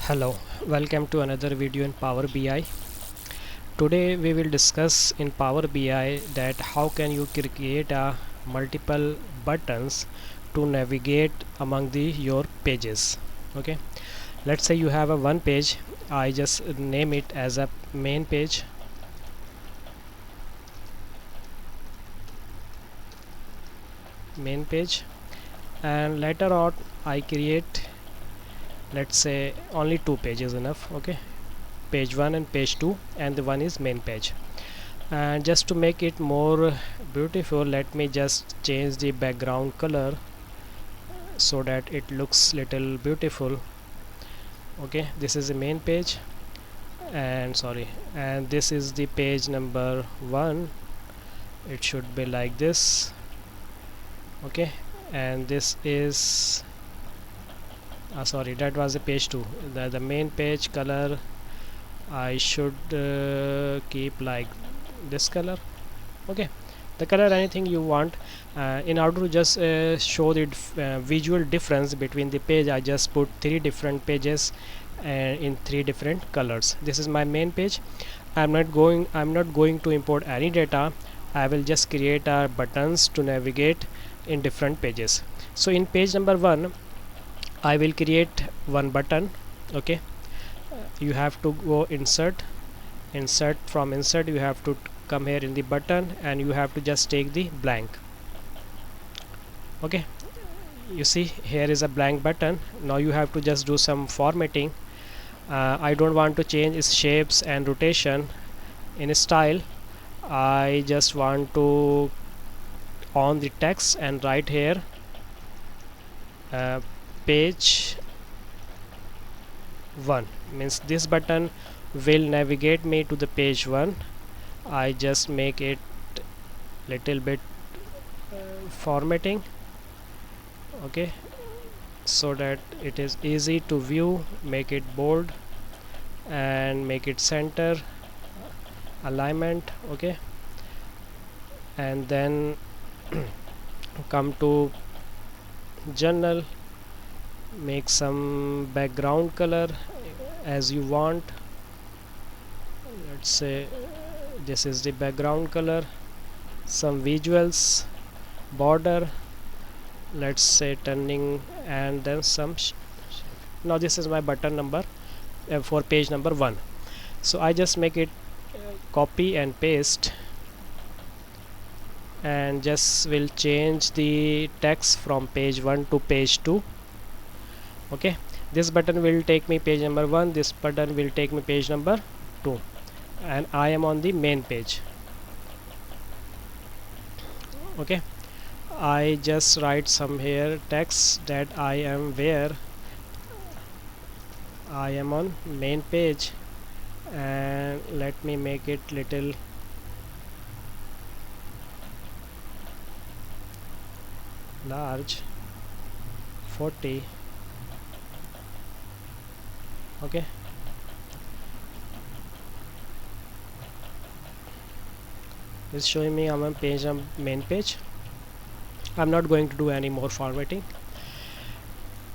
Hello, welcome to another video in Power BI. Today we will discuss in Power BI that how can you create a multiple buttons to navigate among your pages. Okay, let's say you have a one page. I just name it as a main page, and later on I create, let's say, only two pages enough. Okay, page 1 and page 2, and the one is main page. And just to make it more beautiful, let me just change the background color so that it looks little beautiful. Okay, this is the main page, and this is the page number 1. It should be like this. Okay, and this is that was the page 2. The main page color I should keep like this color. Okay, the color anything you want. In order to just show the visual difference between the page, I just put three different pages in three different colors. This is my main page. I'm not going to import any data. I will just create buttons to navigate in different pages. So in page number 1 I will create one button. Okay, you have to go insert. From insert you have to come here in the button, and you have to just take the blank. Okay, you see here is a blank button. Now you have to just do some formatting. I don't want to change its shapes and rotation. In style, I just want to on the text and write here page 1, means this button will navigate me to the page 1. I just make it little bit formatting. Okay, so that it is easy to view. Make it bold and make it center alignment. Okay, and then come to journal, make some background color as you want. Let's say this is the background color. Some visuals, border, let's say turning, and then some now this is my button number for page number 1. So I just make it copy and paste, and just will change the text from page 1 to page 2. Okay, this button will take me page number 1, this button will take me page number 2, and I am on the main page. Okay, I just write some here text that I am on main page, and let me make it little large, 40. Okay, it's showing me I'm on main page. I'm not going to do any more formatting.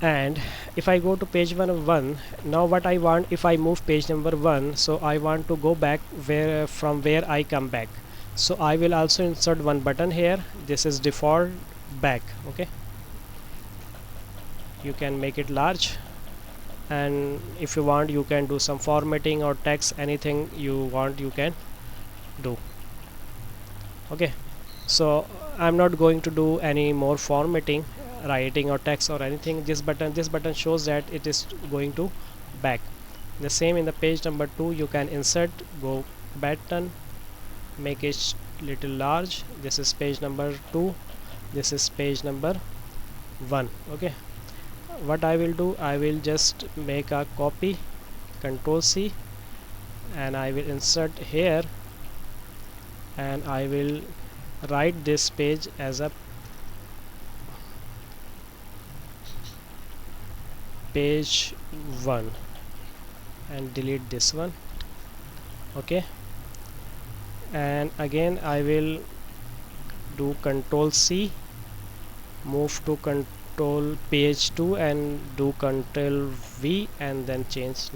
And if I go to page 1, now what I want, if I move page number 1, so I want to go back from where I come back. So I will also insert one button here. This is default back. Okay, you can make it large, and if you want you can do some formatting or text, anything you want you can do. Okay, so I'm not going to do any more formatting, writing or text or anything. This button shows that it is going to back. The same in the page number 2, you can insert, go button, make it little large. This is page number 2, this is page number 1. Okay, what I will do, I will just make a copy, Control C, and I will insert here, and I will write this page as a page 1 and delete this one. Okay, and again I will do Control C, move to control page 2 and do control V and then change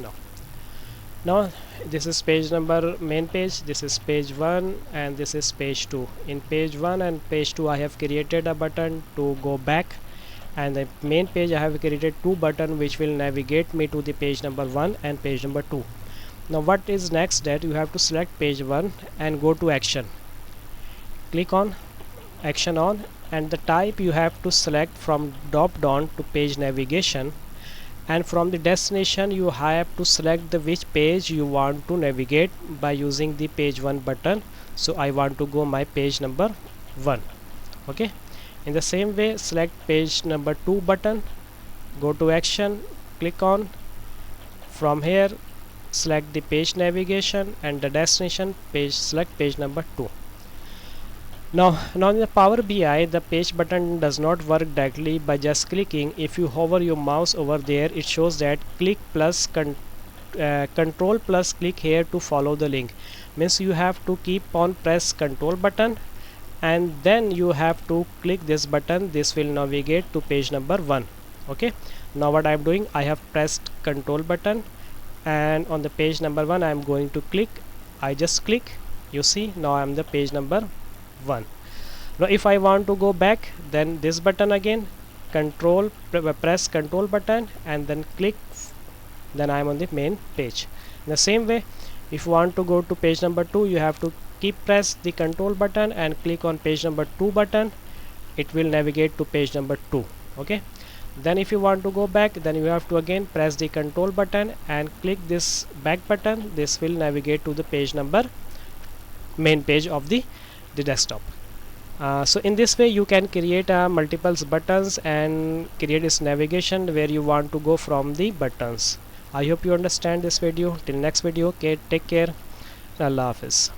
now this is page number main page, this is page 1 and this is page 2. In page 1 and page 2 I have created a button to go back, and the main page I have created two buttons which will navigate me to the page number 1 and page number 2. Now what is next, that you have to select page 1 and go to action, click on action on, and the type you have to select from drop down to page navigation, and from the destination you have to select the which page you want to navigate by using the page 1 button. So I want to go my page number 1. Okay, in the same way select page number 2 button, go to action, click on, from here select the page navigation and the destination page, select page number 2. Now in the Power BI the page button does not work directly by just clicking. If you hover your mouse over there, it shows that click plus control plus click here to follow the link. Means you have to keep on press control button and then you have to click this button. This will navigate to page number 1. Okay, now what I am doing, I have pressed control button and on the page number 1 I am going to click. I just click, you see now I am the page number 1. Now if I want to go back, then this button again, press control button and then click, then I am on the main page. In the same way, if you want to go to page number 2, you have to keep press the control button and click on page number 2 button. It will navigate to page number 2. Okay, then if you want to go back, then you have to again press the control button and click this back button. This will navigate to the page number main page of the desktop. So in this way you can create multiple buttons and create this navigation where you want to go from the buttons. I hope you understand this video. Till next video, take care. Allah Hafiz.